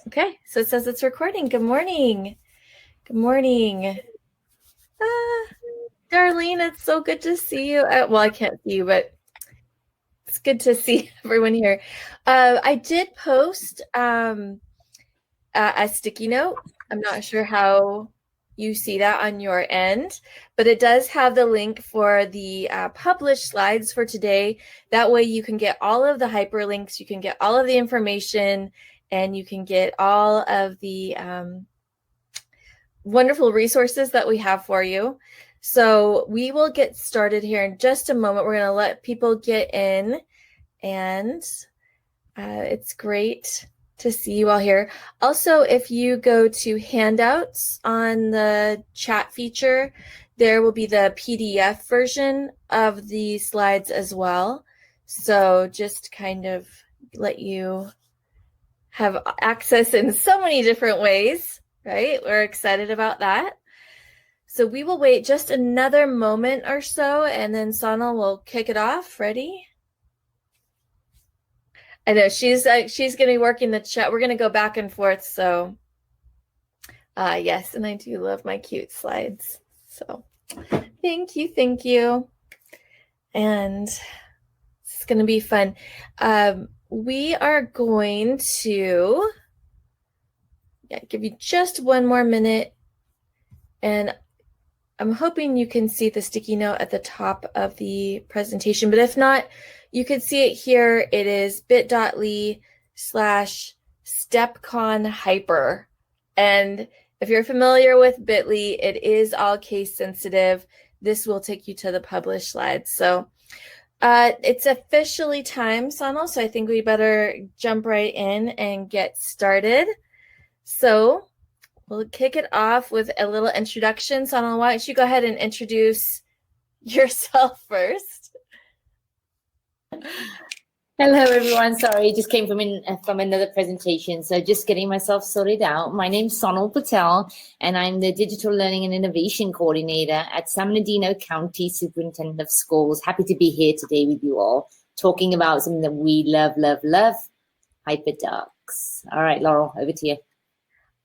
Okay, so it says it's recording. Good morning. Good morning. Ah, Darlene, it's so good to see you. Well, I can't see you, but it's good to see everyone here. I did post a sticky note. I'm not sure how you see that on your end, but it does have the link for the published slides for today. That way you can get all of the hyperlinks, you can get all of the information, and you can get all of the wonderful resources that we have for you. So we will get started here in just a moment. We're going to let people get in, and it's great to see you all here. Also, if you go to handouts on the chat feature, there will be the PDF version of the slides as well. So just kind of let you have access in so many different ways, right? We're excited about that. So we will wait just another moment or so, and then Sana will kick it off. Ready? I know she's going to be working the chat. We're going to go back and forth. So yes, and I do love my cute slides. So thank you. And it's going to be fun. We are going to give you just one more minute, and I'm hoping you can see the sticky note at the top of the presentation, but if not, you can see it here. It is bit.ly/stepconhyper. And if you're familiar with bit.ly, it is all case sensitive. This will take you to the published slides. So it's officially time, Sonal, so I think we better jump right in and get started. So we'll kick it off with a little introduction. Sonal, why don't you go ahead and introduce yourself first? Hello, everyone. Sorry, just came from another presentation. So just getting myself sorted out. My name's Sonal Patel, and I'm the Digital Learning and Innovation Coordinator at San Bernardino County Superintendent of Schools. Happy to be here today with you all, talking about something that we love, Hyperdocs. All right, Laurel, over to you.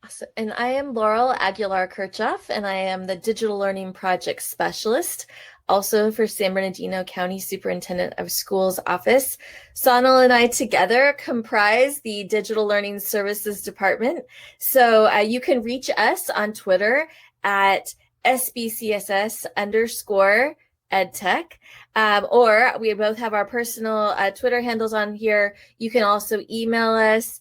Awesome. And I am Laurel Aguilar-Kirchhoff, and I am the Digital Learning Project Specialist, also for San Bernardino County Superintendent of Schools Office. Sonal and I together comprise the Digital Learning Services Department. So you can reach us on Twitter at SBCSS_EdTech, or we both have our personal Twitter handles on here. You can also email us.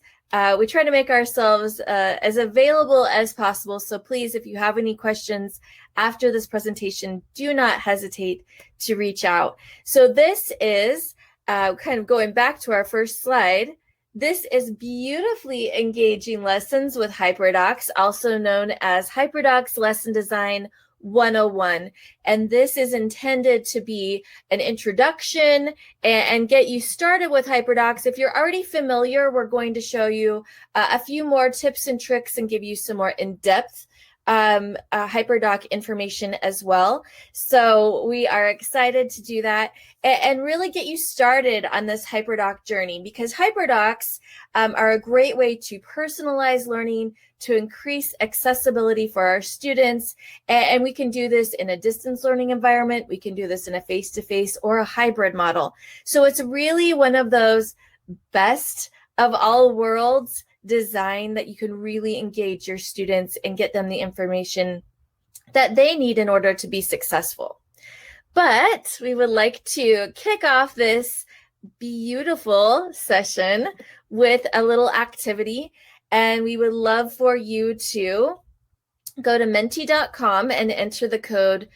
We try to make ourselves as available as possible. So please, if you have any questions after this presentation, do not hesitate to reach out. So this is kind of going back to our first slide. This is beautifully engaging lessons with HyperDocs, also known as HyperDocs Lesson Design 101. And this is intended to be an introduction and get you started with HyperDocs. If you're already familiar, we're going to show you a few more tips and tricks and give you some more in-depth HyperDoc information as well. So we are excited to do that and really get you started on this HyperDoc journey, because HyperDocs are a great way to personalize learning, to increase accessibility for our students. And we can do this in a distance learning environment. We can do this in a face-to-face or a hybrid model. So it's really one of those best of all worlds design that you can really engage your students and get them the information that they need in order to be successful. But we would like to kick off this beautiful session with a little activity, and we would love for you to go to menti.com and enter the code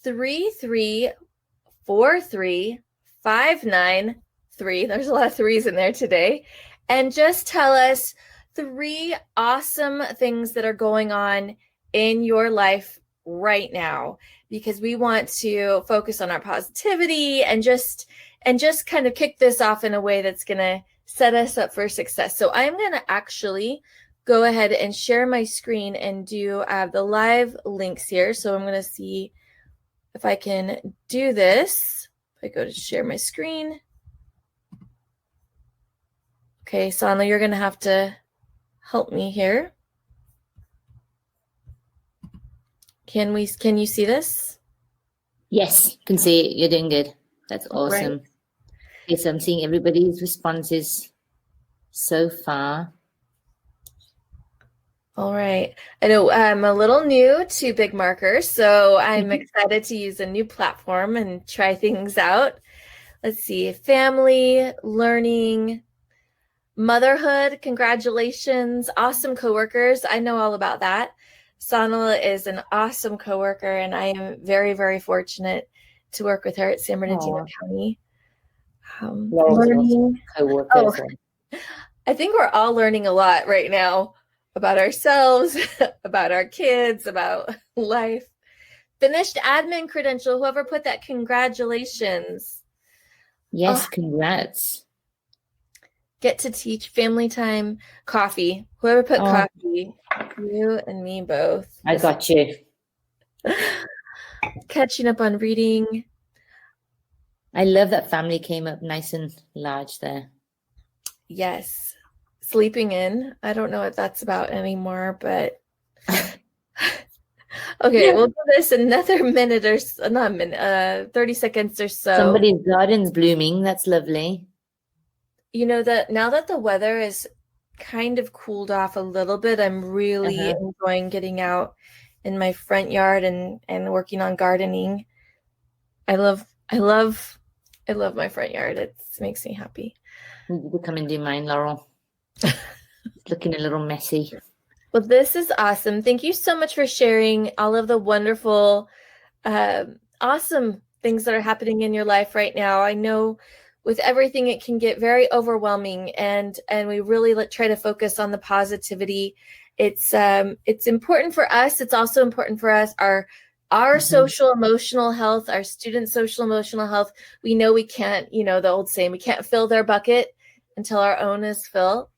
3343593. There's a lot of threes in there today. And just tell us 3 awesome things that are going on in your life right now, because we want to focus on our positivity and just kind of kick this off in a way that's going to set us up for success. So I'm going to actually go ahead and share my screen and do the live links here. So I'm going to see if I can do this. If I go to share my screen. Okay, Sana, you're going to have to help me here. Can you see this? Yes, can see it. You're doing good. That's awesome. Right. Okay, so I'm seeing everybody's responses so far. All right. I know I'm a little new to Big Marker, so I'm excited to use a new platform and try things out. Let's see. Family, learning, motherhood, congratulations, awesome coworkers. I know all about that. Sonal is an awesome coworker, and I am very, very fortunate to work with her at San Bernardino County. Learning. Oh, I think we're all learning a lot right now about ourselves, about our kids, about life. Finished admin credential. Whoever put that, congratulations. Yes, congrats. Get to teach, family time, coffee. Whoever put coffee, you and me both. I got you. Catching up on reading. I love that family came up nice and large there. Yes. Sleeping in. I don't know what that's about anymore, but okay, we'll give this another minute or not a minute, 30 seconds or so. Somebody's garden's blooming. That's lovely. You know that now that the weather is kind of cooled off a little bit, I'm really enjoying getting out in my front yard and working on gardening. I love my front yard. It makes me happy. You need to come and do mine, Laurel. It's looking a little messy. Well, this is awesome. Thank you so much for sharing all of the wonderful, awesome things that are happening in your life right now. I know with everything, it can get very overwhelming, and we really try to focus on the positivity. It's important for us. It's also important for us, our social emotional health, our students' social emotional health. We know we can't, the old saying, we can't fill their bucket until our own is full.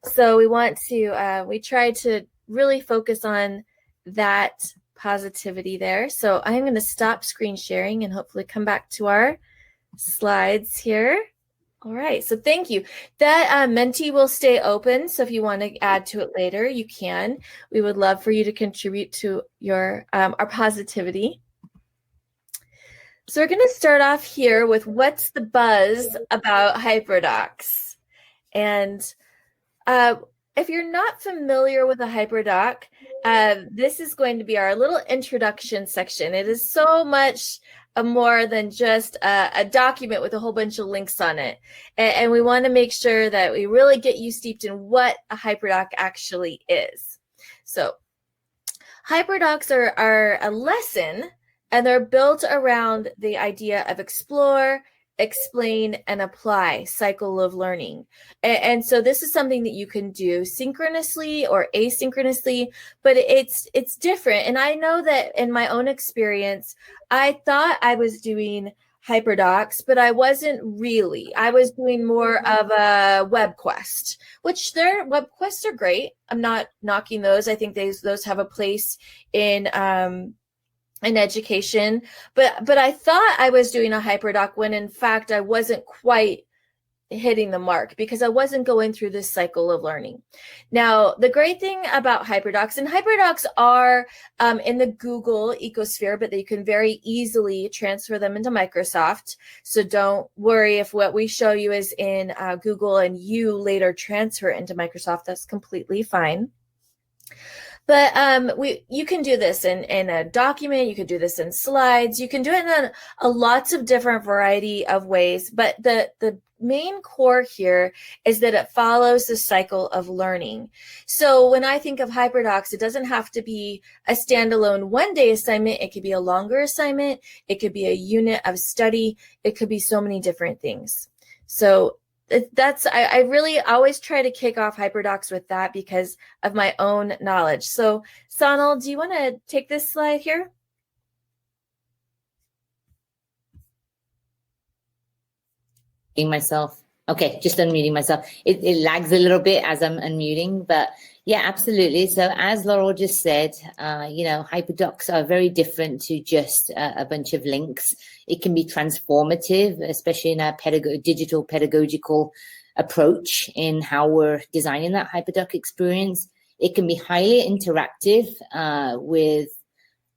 So we try to really focus on that positivity there. So I'm going to stop screen sharing and hopefully come back to our slides here. All right, so thank you. That Menti will stay open, so if you want to add to it later, you can. We would love for you to contribute to your our positivity. So we're going to start off here with what's the buzz about HyperDocs. And if you're not familiar with a HyperDoc, this is going to be our little introduction section. It is so much more than just a document with a whole bunch of links on it. And we want to make sure that we really get you steeped in what a HyperDoc actually is. So HyperDocs are a lesson, and they're built around the idea of explore, explain, and apply cycle of learning. And so this is something that you can do synchronously or asynchronously, but it's different. And I know that in my own experience, I thought I was doing HyperDocs, but I wasn't really. I was doing more of a web quest, which their web quests are great. I'm not knocking those. I think those have a place in education, but I thought I was doing a HyperDoc when in fact I wasn't quite hitting the mark because I wasn't going through this cycle of learning. Now, the great thing about HyperDocs, and HyperDocs are in the Google ecosphere, but you can very easily transfer them into Microsoft. So don't worry if what we show you is in Google and you later transfer it into Microsoft. That's completely fine. But you can do this in a document. You can do this in slides. You can do it in a lots of different variety of ways. But the main core here is that it follows the cycle of learning. So when I think of HyperDocs, it doesn't have to be a standalone one-day assignment. It could be a longer assignment. It could be a unit of study. It could be so many different things. So I really always try to kick off HyperDocs with that because of my own knowledge. So Sonal, do you want to take this slide here? Myself. Okay, just unmuting myself. It lags a little bit as I'm unmuting, but yeah, absolutely. So as Laurel just said, HyperDocs are very different to just a bunch of links. It can be transformative, especially in our digital pedagogical approach in how we're designing that HyperDoc experience. It can be highly interactive with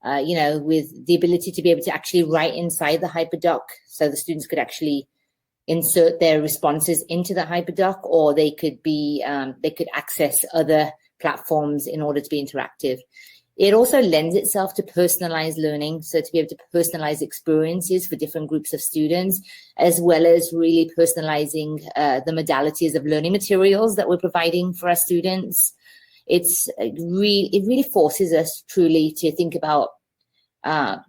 the ability to be able to actually write inside the HyperDoc, so the students could actually insert their responses into the HyperDoc, or they could access other platforms in order to be interactive. It also lends itself to personalized learning, so to be able to personalize experiences for different groups of students, as well as really personalizing the modalities of learning materials that we're providing for our students. It really forces us truly to think about our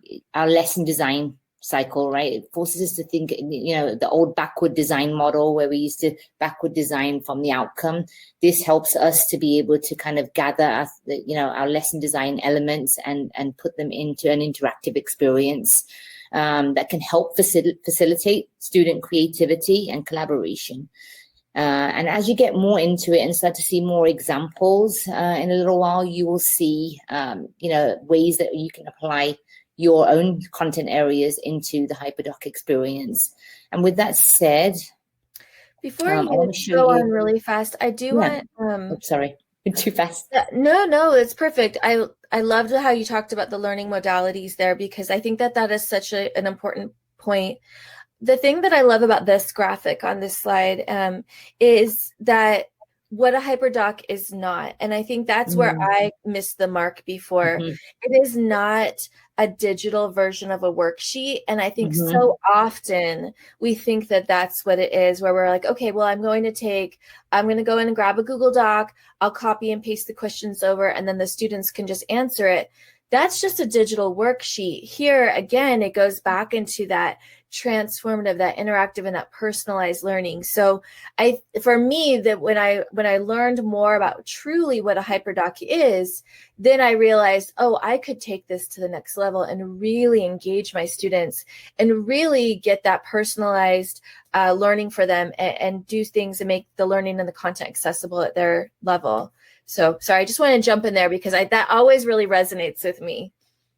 lesson design cycle, right? It forces us to think, the old backward design model where we used to backward design from the outcome. This helps us to be able to kind of gather our lesson design elements and put them into an interactive experience that can help facilitate student creativity and collaboration. And as you get more into it and start to see more examples in a little while, you will see, ways that you can apply your own content areas into the HyperDoc experience. And with that said, before you go on really fast, I do want. Sorry, too fast. No, it's perfect. I loved how you talked about the learning modalities there, because I think that is such an important point. The thing that I love about this graphic on this slide is that what a HyperDoc is not. And I think that's where I missed the mark before. It is not a digital version of a worksheet. And I think so often we think that that's what it is, where we're like, okay, well, I'm going to go in and grab a Google Doc. I'll copy and paste the questions over, and then the students can just answer it. That's just a digital worksheet. Here, again, it goes back into that transformative, that interactive, and that personalized learning. So for me, that when I learned more about truly what a HyperDoc is, then I realized, I could take this to the next level and really engage my students and really get that personalized learning for them, and do things and make the learning and the content accessible at their level. So sorry, I just want to jump in there because that always really resonates with me.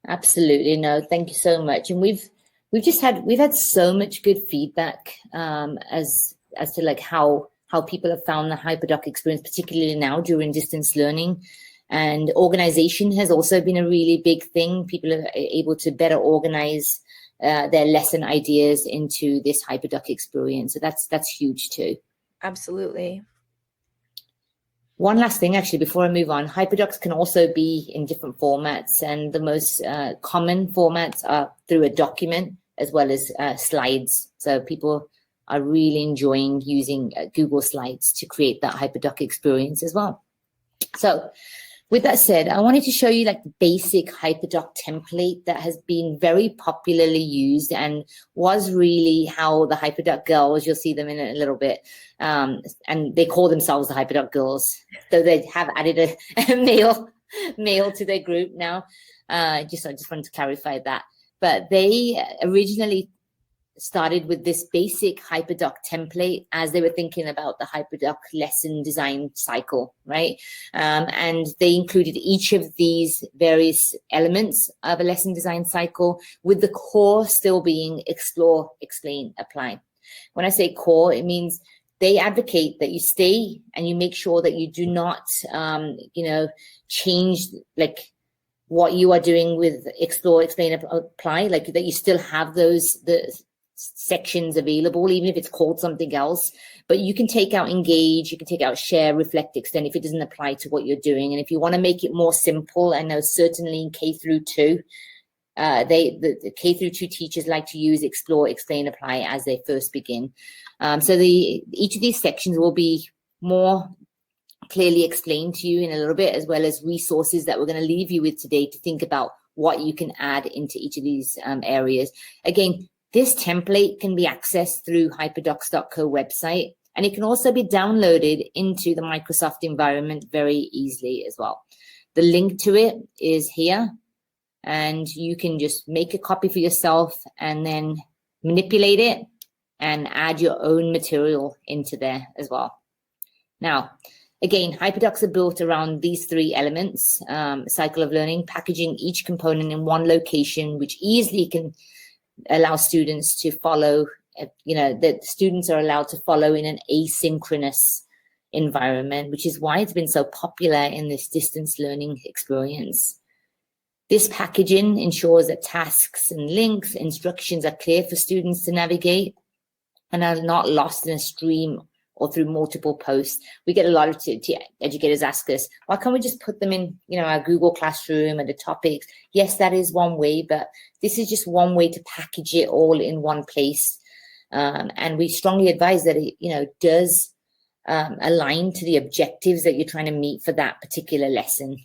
Absolutely. No, thank you so much. And we've had so much good feedback as to like how people have found the HyperDoc experience, particularly now during distance learning. And organization has also been a really big thing. People are able to better organize their lesson ideas into this HyperDoc experience. So that's huge too. Absolutely. One last thing, actually, before I move on, HyperDocs can also be in different formats, and the most common formats are through a document as well as slides. So people are really enjoying using Google Slides to create that HyperDoc experience as well. So with that said, I wanted to show you like the basic HyperDoc template that has been very popularly used and was really how the HyperDoc girls, you'll see them in a little bit, and they call themselves the HyperDoc girls. So they have added a male to their group now. I just wanted to clarify that. But they originally started with this basic HyperDoc template as they were thinking about the HyperDoc lesson design cycle, right? And they included each of these various elements of a lesson design cycle, with the core still being explore, explain, apply. When I say core, it means they advocate that you stay and you make sure that you do not, change like what you are doing with explore, explain, apply, like that you still have the sections available, even if it's called something else. But you can take out engage, you can take out share, reflect, extend if it doesn't apply to what you're doing. And if you want to make it more simple, I know certainly in K through 2, the K through 2 teachers like to use explore, explain, apply as they first begin. So each of these sections will be more clearly explained to you in a little bit, as well as resources that we're going to leave you with today to think about what you can add into each of these areas. Again, this template can be accessed through hyperdocs.co website, and it can also be downloaded into the Microsoft environment very easily as well. The link to it is here, and you can just make a copy for yourself and then manipulate it and add your own material into there as well. Now, again, HyperDocs are built around these 3 elements, cycle of learning, packaging each component in one location, which easily can allow students to follow that students are allowed to follow in an asynchronous environment, which is why it's been so popular in this distance learning experience. This packaging ensures that tasks and links, instructions are clear for students to navigate and are not lost in a stream or through multiple posts. We get a lot of educators ask us, why can't we just put them in, our Google Classroom and the topics? Yes, that is one way, but this is just one way to package it all in one place. And we strongly advise that it, does align to the objectives that you're trying to meet for that particular lesson.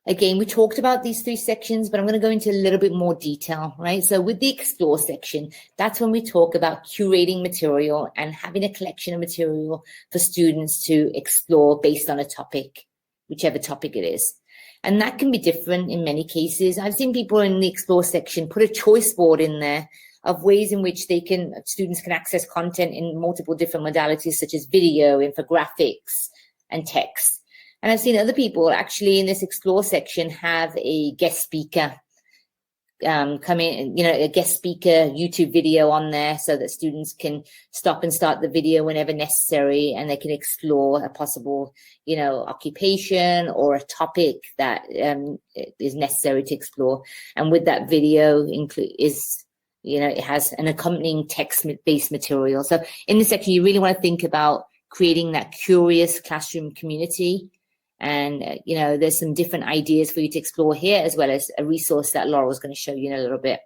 Again, we talked about these 3 sections, but I'm going to go into a little bit more detail, right? So with the Explore section, that's when we talk about curating material and having a collection of material for students to explore based on a topic, whichever topic it is. And that can be different in many cases. I've seen people in the Explore section put a choice board in there of ways in which students can access content in multiple different modalities, such as video, infographics, and text. And I've seen other people actually in this Explore section have a guest speaker come in, a guest speaker YouTube video on there so that students can stop and start the video whenever necessary, and they can explore a possible, occupation or a topic that is necessary to explore. And with that video it has an accompanying text-based material. So in this section, you really want to think about creating that curious classroom community. And, there's some different ideas for you to explore here, as well as a resource that Laurel's going to show you in a little bit.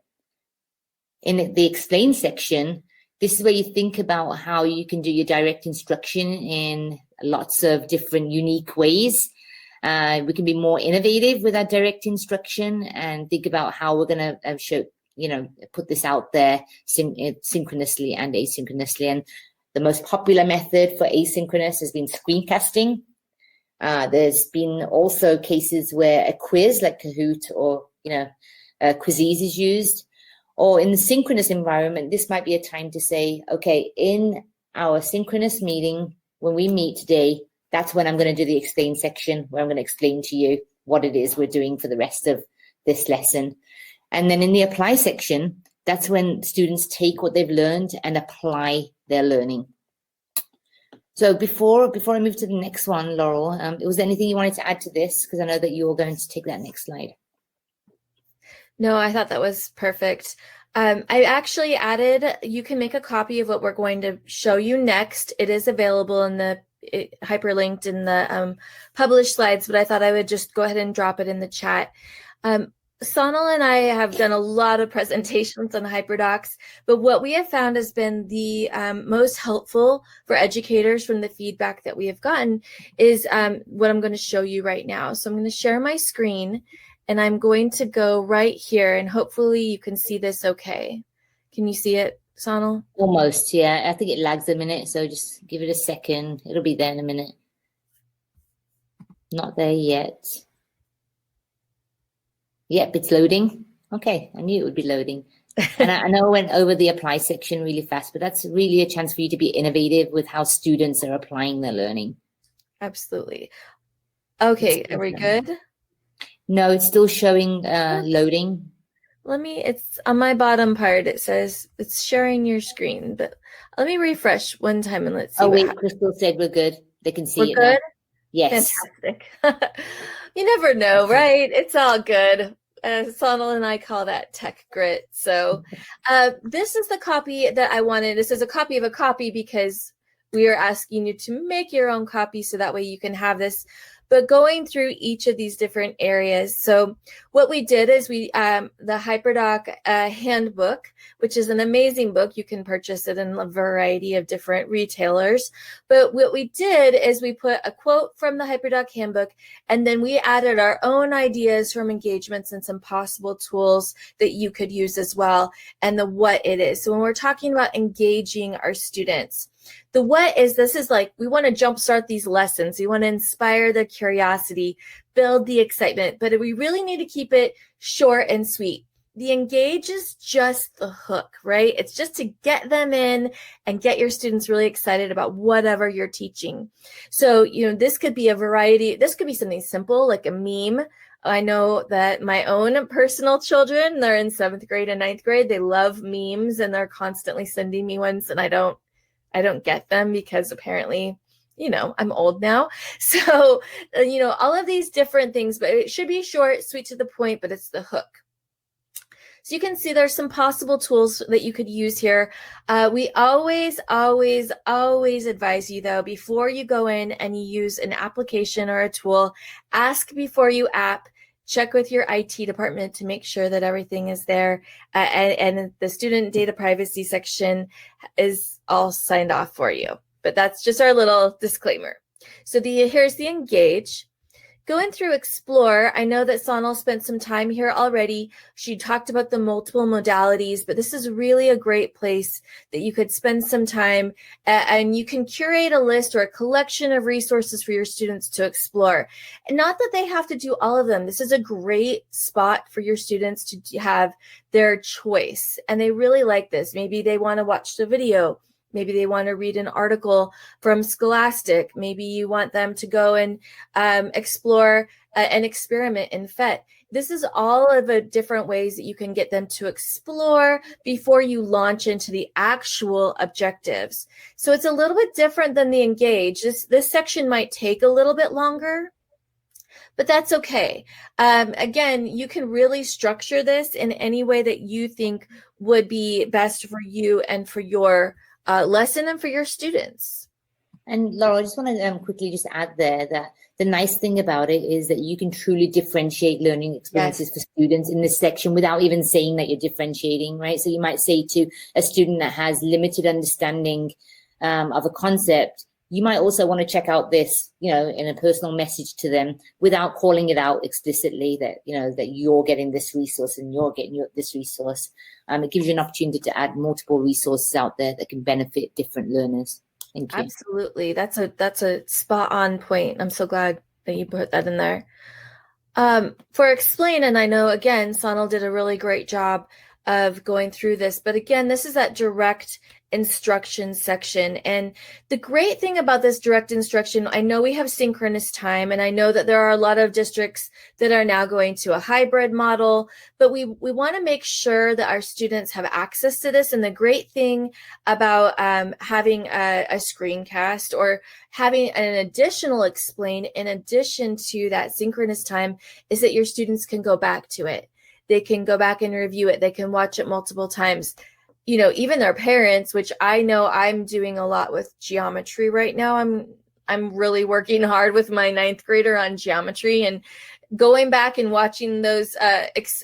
In the Explain section, this is where you think about how you can do your direct instruction in lots of different unique ways. We can be more innovative with our direct instruction and think about how we're going to show, put this out there synchronously and asynchronously. And the most popular method for asynchronous has been screencasting. There's been also cases where a quiz like Kahoot or, Quizzes is used. Or in the synchronous environment, this might be a time to say, okay, in our synchronous meeting, when we meet today, that's when I'm going to do the Explain section, where I'm going to explain to you what it is we're doing for the rest of this lesson. And then in the Apply section, that's when students take what they've learned and apply their learning. So before I move to the next one, Laurel, was there anything you wanted to add to this? Because I know that you were going to take that next slide. No, I thought that was perfect. I actually added, you can make a copy of what we're going to show you next. It is available in hyperlinked in the published slides, but I thought I would just go ahead and drop it in the chat. Sonal and I have done a lot of presentations on HyperDocs, but what we have found has been the most helpful for educators from the feedback that we have gotten is what I'm going to show you right now. So I'm going to share my screen, and I'm going to go right here, and hopefully you can see this okay. Can you see it, Sonal? Almost, yeah. I think it lags a minute, so just give it a second. It'll be there in a minute. Not there yet. Yep, it's loading. Okay, I knew it would be loading. And I know I went over the Apply section really fast, but that's really a chance for you to be innovative with how students are applying their learning. Absolutely. Okay, are we good? No, it's still showing loading. It's on my bottom part. It says it's sharing your screen, but let me refresh one time and let's see. Oh, wait, Crystal said we're good. They can see we're it good? now. Yes. Fantastic. You never know, right? It's all good. Sonal and I call that tech grit. So this is the copy that I wanted. This is a copy of a copy because we are asking you to make your own copy so that way you can have this. But going through each of these different areas. So what we did is the HyperDoc handbook, which is an amazing book. You can purchase it in a variety of different retailers. But what we did is we put a quote from the HyperDoc handbook, and then we added our own ideas from engagements and some possible tools that you could use as well, and the what it is. So when we're talking about engaging our students, the what is, this is like, we want to jumpstart these lessons. We want to inspire the curiosity, build the excitement, but we really need to keep it short and sweet. The engage is just the hook, right? It's just to get them in and get your students really excited about whatever you're teaching. So, this could be a variety. This could be something simple like a meme. I know that my own personal children, they're in 7th grade and 9th grade. They love memes and they're constantly sending me ones, and I don't get them because apparently, I'm old now. So, all of these different things, but it should be short, sweet, to the point, but it's the hook. So you can see there's some possible tools that you could use here. We always, always, always advise you, though, before you go in and you use an application or a tool, ask before you app. Check with your IT department to make sure that everything is there, and the student data privacy section is all signed off for you. But that's just our little disclaimer. So here's the engage. Going through Explore, I know that Sonal spent some time here already. She talked about the multiple modalities, but this is really a great place that you could spend some time, and you can curate a list or a collection of resources for your students to explore. And not that they have to do all of them. This is a great spot for your students to have their choice, and they really like this. Maybe they want to watch the video. Maybe they want to read an article from Scholastic. Maybe you want them to go and explore an experiment in PhET. This is all of the different ways that you can get them to explore before you launch into the actual objectives. So it's a little bit different than the engage. This section might take a little bit longer, but that's okay. Again, you can really structure this in any way that you think would be best for you and for your lesson and for your students. And Laura, I just want to quickly just add there that the nice thing about it is that you can truly differentiate learning experiences for students in this section without even saying that you're differentiating, right? So you might say to a student that has limited understanding of a concept, you might also want to check out this, in a personal message to them without calling it out explicitly that, that you're getting this resource and you're getting this resource. It gives you an opportunity to add multiple resources out there that can benefit different learners. Thank you. Absolutely. That's a spot on point. I'm so glad that you put that in there. For Explain, and I know, again, Sonal did a really great job of going through this, but again, this is that direct instruction section. And the great thing about this direct instruction, I know we have synchronous time, and I know that there are a lot of districts that are now going to a hybrid model, but we want to make sure that our students have access to this. And the great thing about having a screencast or having an additional Explain in addition to that synchronous time is that your students can go back to it. They can go back and review it. They can watch it multiple times. Even their parents, which I know I'm doing a lot with geometry right now. I'm really working hard with my 9th grader on geometry, and going back and watching those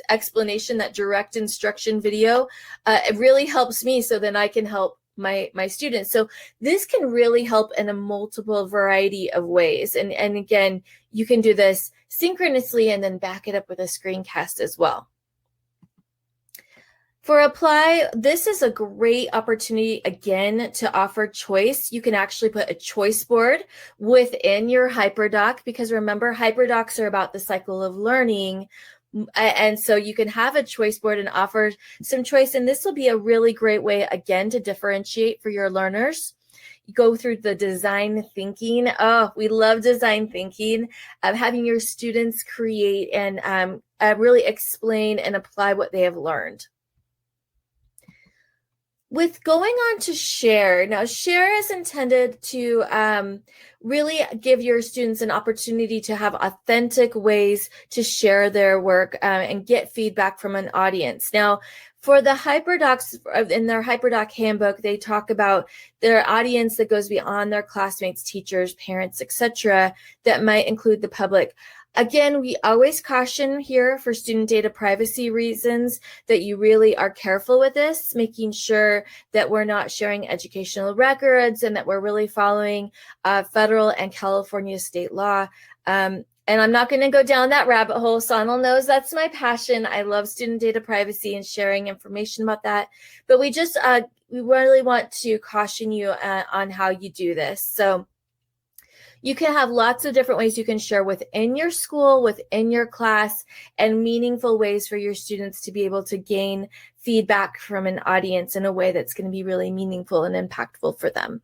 explanation, that direct instruction video, it really helps me so then I can help my students. So this can really help in a multiple variety of ways. And again, you can do this synchronously and then back it up with a screencast as well. For Apply, this is a great opportunity, again, to offer choice. You can actually put a choice board within your HyperDoc, because remember, HyperDocs are about the cycle of learning. And so you can have a choice board and offer some choice. And this will be a really great way, again, to differentiate for your learners. You go through the design thinking. Oh, we love design thinking, having your students create and really explain and apply what they have learned. With going on to Share, now Share is intended to really give your students an opportunity to have authentic ways to share their work and get feedback from an audience. Now, for the HyperDocs, in their HyperDoc handbook, they talk about their audience that goes beyond their classmates, teachers, parents, etc., that might include the public. Again, we always caution here for student data privacy reasons that you really are careful with this, making sure that we're not sharing educational records and that we're really following federal and California state law. And I'm not going to go down that rabbit hole. Sonal knows that's my passion. I love student data privacy and sharing information about that. But we really want to caution you on how you do this. So you can have lots of different ways you can share within your school, within your class, and meaningful ways for your students to be able to gain feedback from an audience in a way that's going to be really meaningful and impactful for them.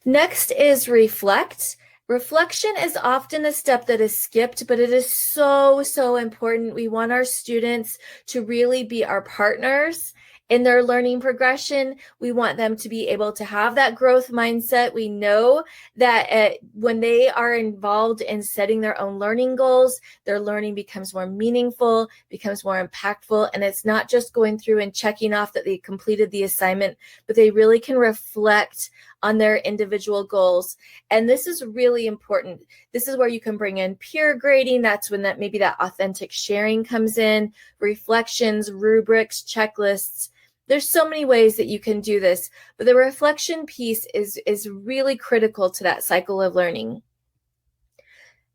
Next is Reflect. Reflection is often a step that is skipped, but it is so, so important. We want our students to really be our partners in their learning progression. We want them to be able to have that growth mindset. We know that when they are involved in setting their own learning goals, their learning becomes more meaningful, becomes more impactful, and it's not just going through and checking off that they completed the assignment, but they really can reflect on their individual goals. And this is really important. This is where you can bring in peer grading. That's when maybe that authentic sharing comes in, reflections, rubrics, checklists. There's so many ways that you can do this, but the reflection piece is really critical to that cycle of learning.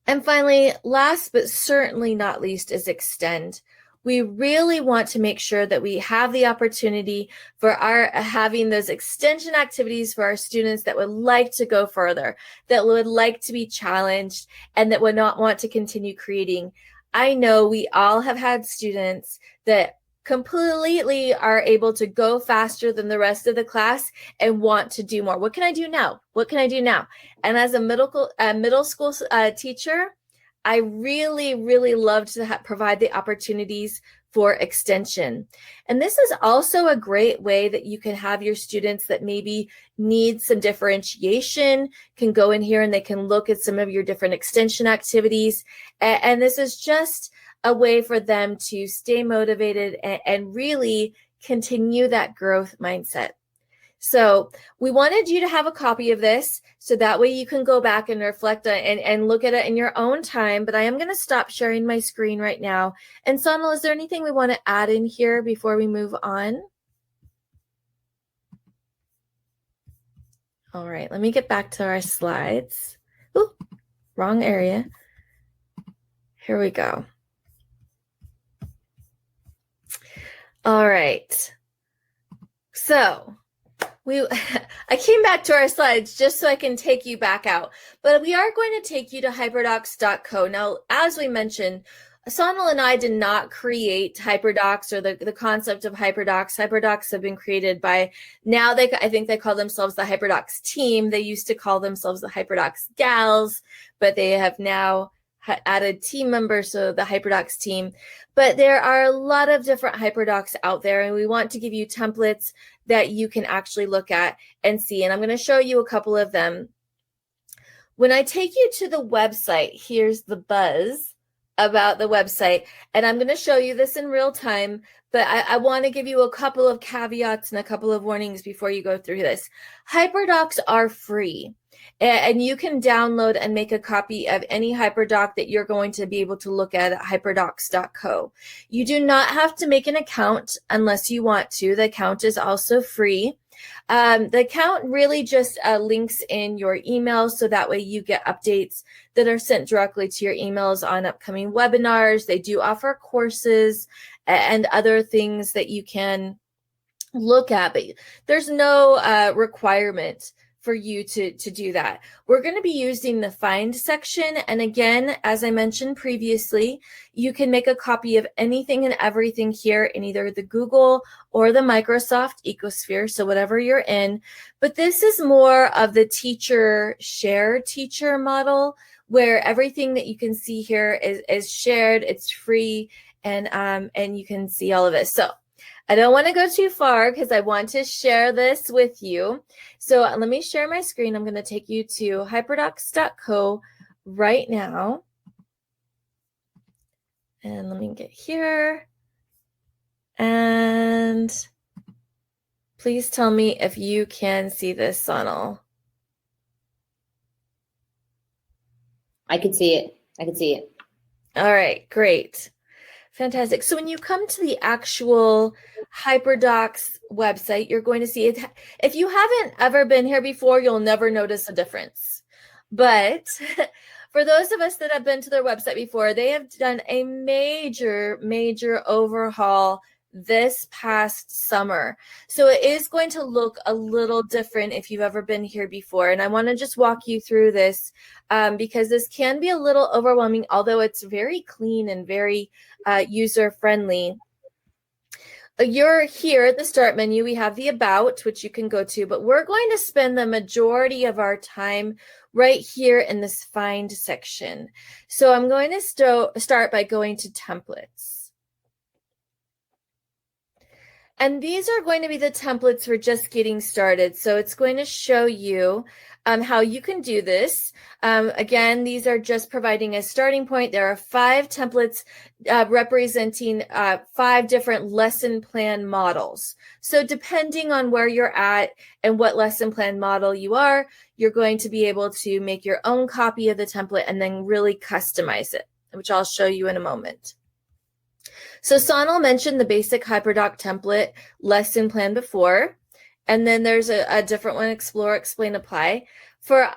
And finally, last but certainly not least, is extend. We really want to make sure that we have the opportunity for having those extension activities for our students that would like to go further, that would like to be challenged, and that would not want to continue creating. I know we all have had students that completely are able to go faster than the rest of the class and want to do more. What can I do now? What can I do now? And as a middle school teacher, I really, really love to provide the opportunities for extension. And this is also a great way that you can have your students that maybe need some differentiation can go in here and they can look at some of your different extension activities. And this is just a way for them to stay motivated and really continue that growth mindset. So we wanted you to have a copy of this so that way you can go back and reflect and look at it in your own time. But I am going to stop sharing my screen right now. And Sonal, is there anything we want to add in here before we move on? All right, let me get back to our slides. Ooh, wrong area. Here we go. All right. So I came back to our slides just so I can take you back out, but we are going to take you to hyperdocs.co. Now, as we mentioned, Sonal and I did not create HyperDocs or the concept of HyperDocs. HyperDocs have been created by, now I think they call themselves the HyperDocs team. They used to call themselves the HyperDocs gals, but they have now added team members, so the HyperDocs team. But there are a lot of different HyperDocs out there, and we want to give you templates that you can actually look at and see. And I'm going to show you a couple of them. When I take you to the website, here's the buzz about the website. And I'm going to show you this in real time, but I want to give you a couple of caveats and a couple of warnings before you go through this. HyperDocs are free. And you can download and make a copy of any HyperDoc that you're going to be able to look at hyperdocs.co. You do not have to make an account unless you want to. The account is also free. The account really just links in your email, so that way you get updates that are sent directly to your emails on upcoming webinars. They do offer courses and other things that you can look at, but there's no requirement for you to do that. We're going to be using the find section. And again, as I mentioned previously, you can make a copy of anything and everything here in either the Google or the Microsoft ecosphere, so whatever you're in. But this is more of the share teacher model, where everything that you can see here is shared, it's free, and you can see all of it. So I don't want to go too far because I want to share this with you. So let me share my screen. I'm going to take you to hyperdocs.co right now. And let me get here. And please tell me if you can see this, Sonal. I can see it. I can see it. All right, great. Fantastic. So when you come to the actual HyperDocs website, you're going to see it. If you haven't ever been here before, you'll never notice a difference. But for those of us that have been to their website before, they have done a major, major overhaul this past summer. So it is going to look a little different if you've ever been here before. And I want to just walk you through this because this can be a little overwhelming, although it's very clean and very user-friendly. You're here at the start menu. We have the about, which you can go to, but we're going to spend the majority of our time right here in this find section. So I'm going to start by going to templates. And these are going to be the templates for just getting started. So it's going to show you how you can do this. Again, these are just providing a starting point. There are 5 templates representing 5 different lesson plan models. So depending on where you're at and what lesson plan model you are, you're going to be able to make your own copy of the template and then really customize it, which I'll show you in a moment. So Sonal mentioned the basic HyperDoc template lesson plan before, and then there's a different one, Explore, Explain, Apply. For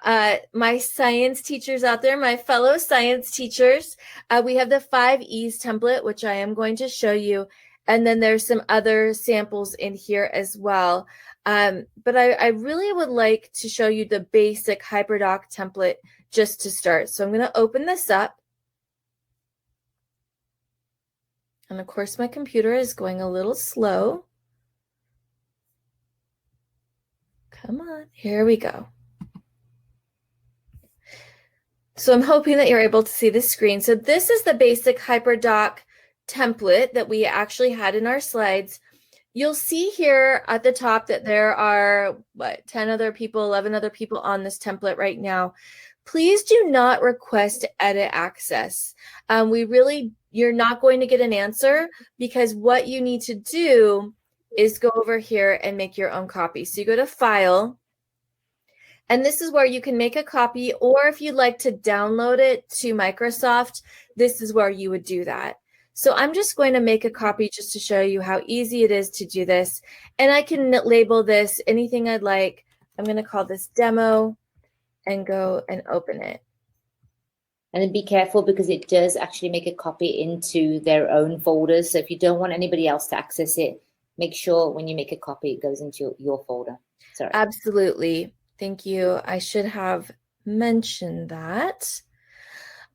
my science teachers out there, my fellow science teachers, we have the 5 E's template, which I am going to show you, and then there's some other samples in here as well. But I really would like to show you the basic HyperDoc template just to start. So I'm going to open this up. And of course, my computer is going a little slow. Come on, here we go. So I'm hoping that you're able to see the screen. So this is the basic HyperDoc template that we actually had in our slides. You'll see here at the top that there are, 10 other people, 11 other people on this template right now. Please do not request edit access. You're not going to get an answer, because what you need to do is go over here and make your own copy. So you go to File, and this is where you can make a copy, or if you'd like to download it to Microsoft, this is where you would do that. So I'm just going to make a copy just to show you how easy it is to do this. And I can label this anything I'd like. I'm going to call this demo and go and open it. And then be careful, because it does actually make a copy into their own folders. So if you don't want anybody else to access it, make sure when you make a copy, it goes into your folder. Sorry. Absolutely. Thank you. I should have mentioned that.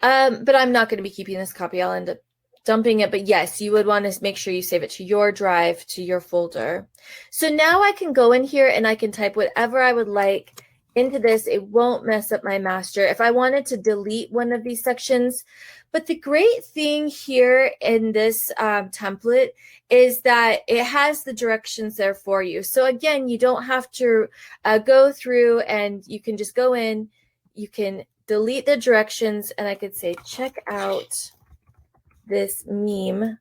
But I'm not going to be keeping this copy. I'll end up dumping it. But yes, you would want to make sure you save it to your drive, to your folder. So now I can go in here and I can type whatever I would like into this. It won't mess up my master. If I wanted to delete one of these sections, but the great thing here in this template is that it has the directions there for you. So again, you don't have to go through, and you can just go in, you can delete the directions, and I could say, check out this meme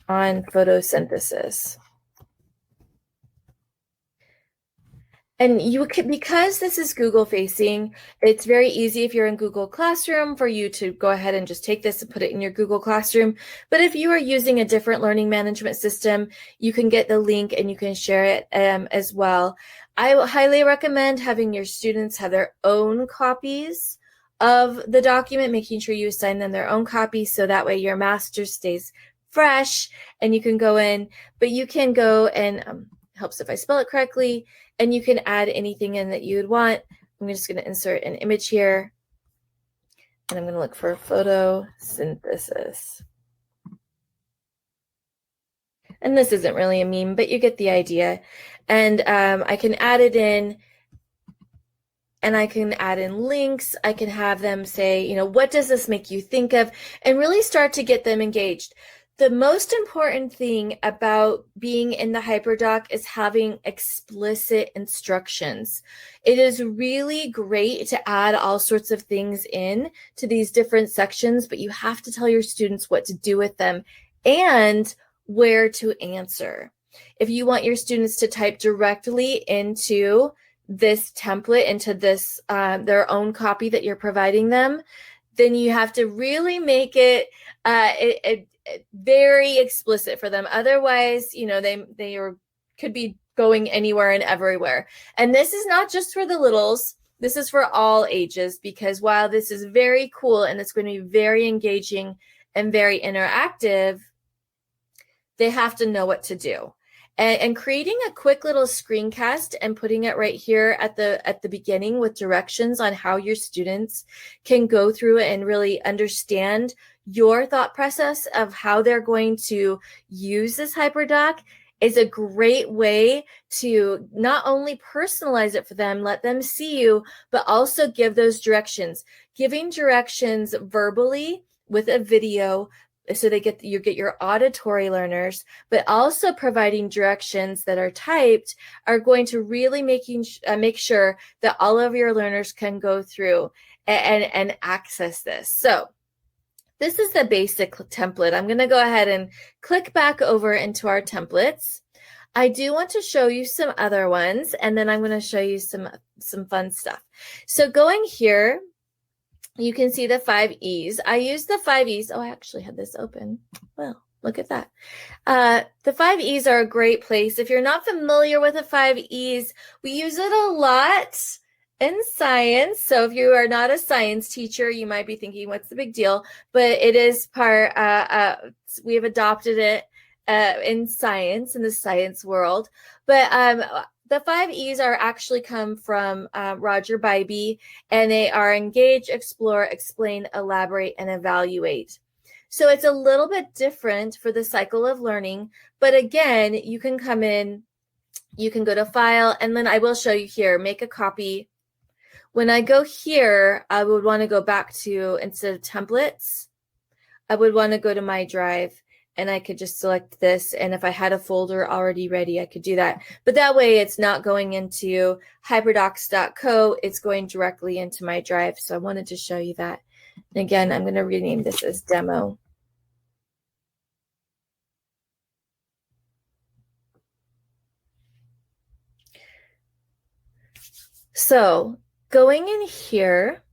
on photosynthesis. And you can, because this is Google facing, it's very easy if you're in Google Classroom for you to go ahead and just take this and put it in your Google Classroom. But if you are using a different learning management system, you can get the link and you can share it as well. I highly recommend having your students have their own copies of the document, making sure you assign them their own copies, so that way your master stays fresh and you can go in. But you can go and helps if I spell it correctly, and you can add anything in that you would want. I'm just going to insert an image here, and I'm going to look for photosynthesis. And this isn't really a meme, but you get the idea. And I can add it in, and I can add in links. I can have them say, you know, what does this make you think of? And really start to get them engaged. The most important thing about being in the HyperDoc is having explicit instructions. It is really great to add all sorts of things in to these different sections, but you have to tell your students what to do with them and where to answer. If you want your students to type directly into this template, into this their own copy that you're providing them, then you have to really make it very explicit for them. Otherwise, you know, they could be going anywhere and everywhere. And this is not just for the littles. This is for all ages, because while this is very cool and it's going to be very engaging and very interactive, they have to know what to do. And creating a quick little screencast and putting it right here at the beginning with directions on how your students can go through it and really understand your thought process of how they're going to use this HyperDoc is a great way to not only personalize it for them, let them see you, but also give those directions. Giving directions verbally with a video so you get your auditory learners, but also providing directions that are typed are going to really make sure that all of your learners can go through and access this. So this is the basic template. I'm going to go ahead and click back over into our templates. I do want to show you some other ones, and then I'm going to show you some fun stuff. So going here, you can see the 5 E's. I use the 5 E's. Oh, I actually had this open. Well, look at that. The 5 E's are a great place. If you're not familiar with the 5 E's, we use it a lot in science. So if you are not a science teacher, you might be thinking, what's the big deal? But it is we have adopted it in science, in the science world. But the 5 E's are actually come from Roger Bybee, and they are engage, explore, explain, elaborate, and evaluate. So it's a little bit different for the cycle of learning. But again, you can come in, you can go to file, and then I will show you here, make a copy. When I go here, I would want to go back to, instead of templates, I would want to go to my drive, and I could just select this. And if I had a folder already ready, I could do that. But that way it's not going into hyperdocs.co. It's going directly into my drive. So I wanted to show you that. And again, I'm going to rename this as demo. So going in here,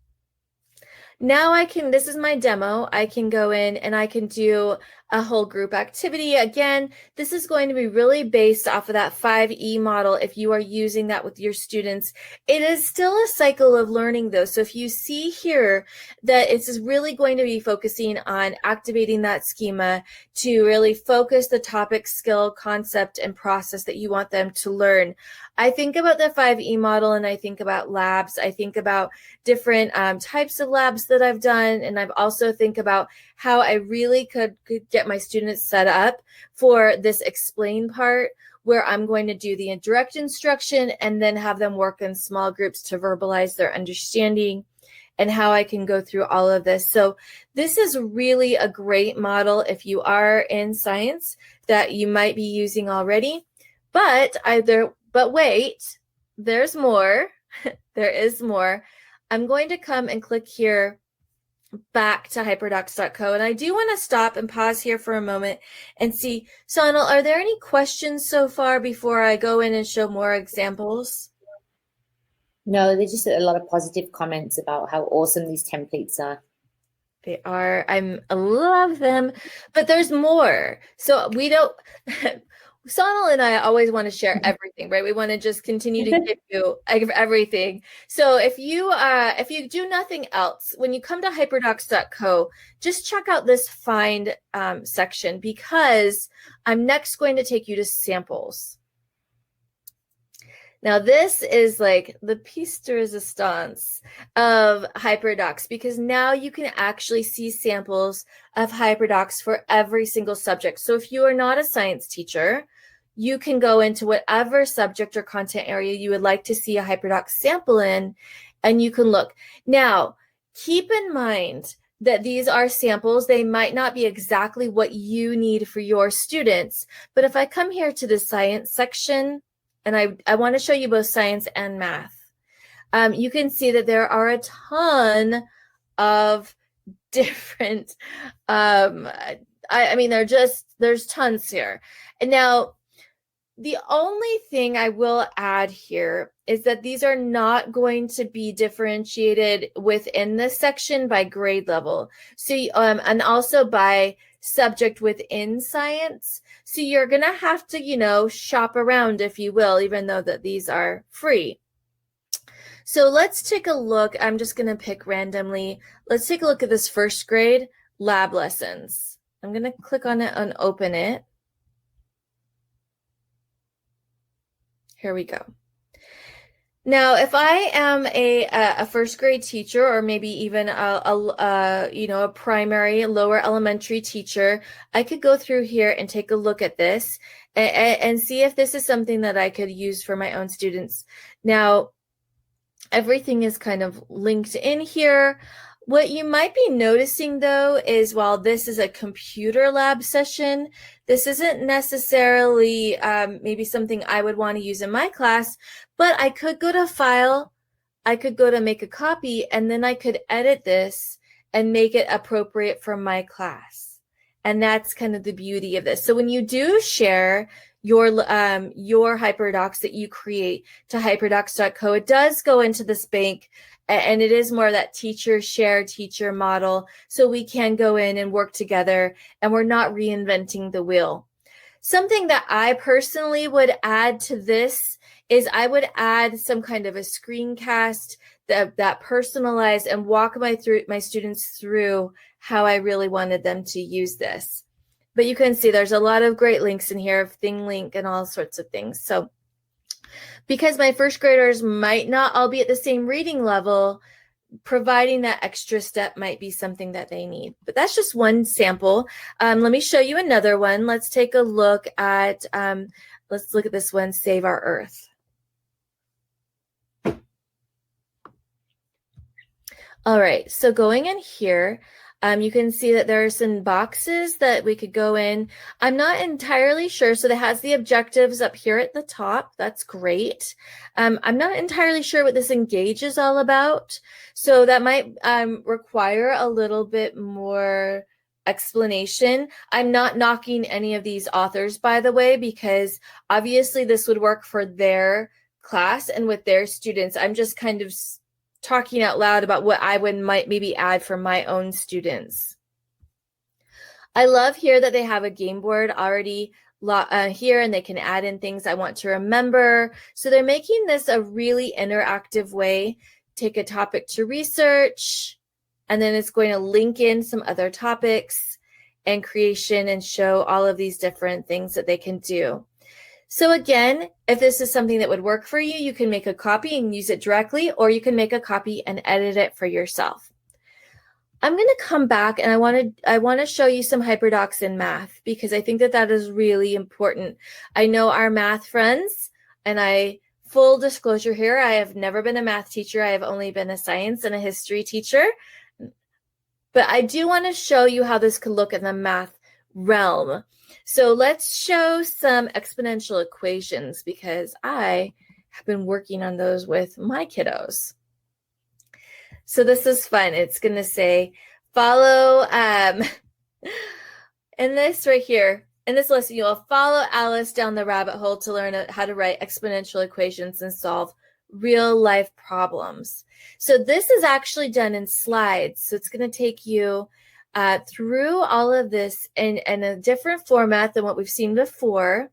now this is my demo. I can go in and I can do a whole group activity. Again, this is going to be really based off of that 5E model if you are using that with your students. It is still a cycle of learning though. So if you see here that it's really going to be focusing on activating that schema to really focus the topic, skill, concept, and process that you want them to learn. I think about the 5E model and I think about labs. I think about different types of labs that I've done. And I've also think about how I really could get my students set up for this explain part where I'm going to do the direct instruction and then have them work in small groups to verbalize their understanding and how I can go through all of this. So this is really a great model if you are in science that you might be using already. But wait, there's more. There is more. I'm going to come and click here back to hyperdocs.co. And I do want to stop and pause here for a moment and see, Sonal, are there any questions so far before I go in and show more examples? No, there's just a lot of positive comments about how awesome these templates are. They are. I love them, but there's more. So we don't... Sonal and I always want to share everything, right? We want to just continue to give you everything. So if you do nothing else, when you come to hyperdocs.co, just check out this find section because I'm next going to take you to samples. Now this is like the piece de resistance of HyperDocs because now you can actually see samples of HyperDocs for every single subject. So if you are not a science teacher, you can go into whatever subject or content area you would like to see a HyperDocs sample in, and you can look. Now, keep in mind that these are samples. They might not be exactly what you need for your students, but if I come here to the science section, and I want to show you both science and math, you can see that there are a ton of different, I mean, there's tons here. And now, the only thing I will add here is that these are not going to be differentiated within this section by grade level. So, and also by subject within science. So you're going to have to, shop around, if you will, even though that these are free. So let's take a look. I'm just going to pick randomly. Let's take a look at this first grade lab lessons. I'm going to click on it and open it. Here we go. Now, if I am a first grade teacher, or maybe even a primary lower elementary teacher, I could go through here and take a look at this and see if this is something that I could use for my own students. Now, everything is kind of linked in here. What you might be noticing, though, is while this is a computer lab session, this isn't necessarily maybe something I would want to use in my class, but I could go to File, I could go to Make a Copy, and then I could edit this and make it appropriate for my class. And that's kind of the beauty of this. So when you do share your HyperDocs that you create to hyperdocs.co, it does go into this bank, and it is more that teacher share teacher model, so we can go in and work together and we're not reinventing the wheel. Something that I personally would add to this is I would add some kind of a screencast that personalized and walk my students through how I really wanted them to use this. But you can see there's a lot of great links in here of ThingLink and all sorts of things. So because my first graders might not all be at the same reading level, providing that extra step might be something that they need. But that's just one sample. Let me show you another one. Let's take a look at, let's look at this one, Save Our Earth. All right, so going in here, you can see that there are some boxes that we could go in. I'm not entirely sure. So that has the objectives up here at the top. That's great. I'm not entirely sure what this engage is all about. So that might require a little bit more explanation. I'm not knocking any of these authors, by the way, because obviously this would work for their class and with their students. I'm just kind of talking out loud about what I might maybe add for my own students. I love here that they have a game board already here, and they can add in things I want to remember. So they're making this a really interactive way. Take a topic to research, and then it's going to link in some other topics and creation and show all of these different things that they can do. So again, if this is something that would work for you, you can make a copy and use it directly, or you can make a copy and edit it for yourself. I'm going to come back and I want to show you some HyperDocs in math, because I think that is really important. I know our math friends, and full disclosure here, I have never been a math teacher. I have only been a science and a history teacher. But I do want to show you how this could look in the math realm. So let's show some exponential equations, because I have been working on those with my kiddos. So this is fun. It's going to say, follow, in this right here, in this lesson, you will follow Alice down the rabbit hole to learn how to write exponential equations and solve real life problems. So this is actually done in slides. So it's going to take you through all of this in a different format than what we've seen before.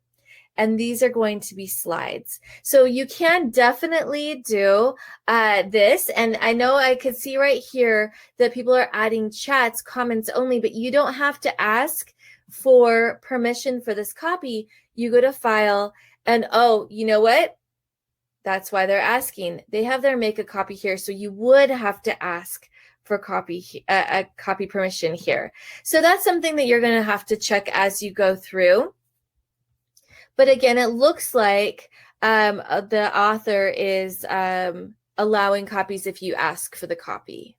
And these are going to be slides. So you can definitely do this. And I know I could see right here that people are adding chats, comments only, but you don't have to ask for permission for this copy. You go to File, and oh, you know what? That's why they're asking. They have their make a copy here. So you would have to ask for a copy permission here. So that's something that you're going to have to check as you go through. But again, it looks like the author is allowing copies if you ask for the copy.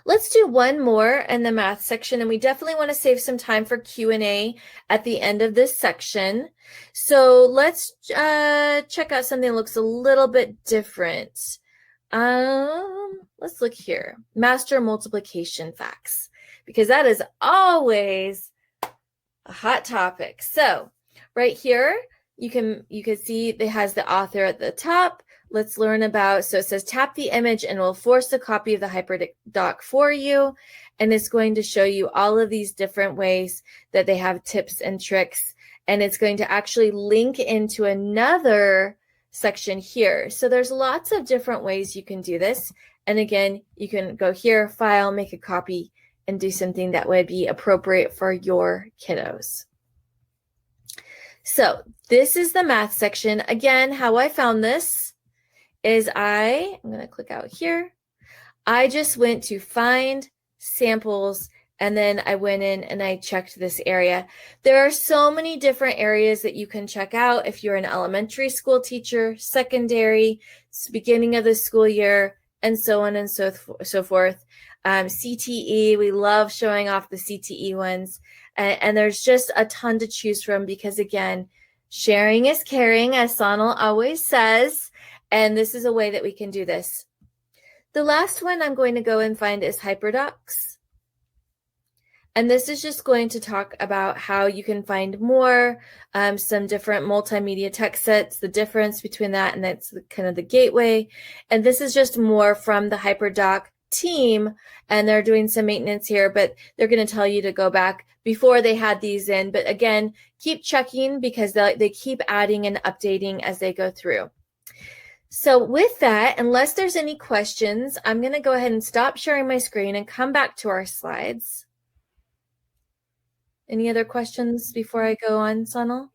Let's do one more in the math section, and we definitely want to save some time for Q&A at the end of this section. So let's check out something that looks a little bit different. Let's look here. Master multiplication facts, because that is always a hot topic. So right here, you can see it has the author at the top. Let's learn about, so it says tap the image and we'll force a copy of the HyperDoc for you. And it's going to show you all of these different ways that they have tips and tricks. And it's going to actually link into another section here. So there's lots of different ways you can do this. And again, you can go here, File, make a copy, and do something that would be appropriate for your kiddos. So this is the math section. Again, how I found this is I'm going to click out here. I just went to find samples, and then I went in and I checked this area. There are so many different areas that you can check out if you're an elementary school teacher, secondary, beginning of the school year, and so on and so forth. CTE, we love showing off the CTE ones. And there's just a ton to choose from because, again, sharing is caring, as Sonal always says. And this is a way that we can do this. The last one I'm going to go and find is Hyperdocs. And this is just going to talk about how you can find more, some different multimedia text sets, the difference between that, and that's kind of the gateway. And this is just more from the HyperDoc team, and they're doing some maintenance here, but they're going to tell you to go back before they had these in. But again, keep checking because they keep adding and updating as they go through. So with that, unless there's any questions, I'm going to go ahead and stop sharing my screen and come back to our slides. Any other questions before I go on, Sonal?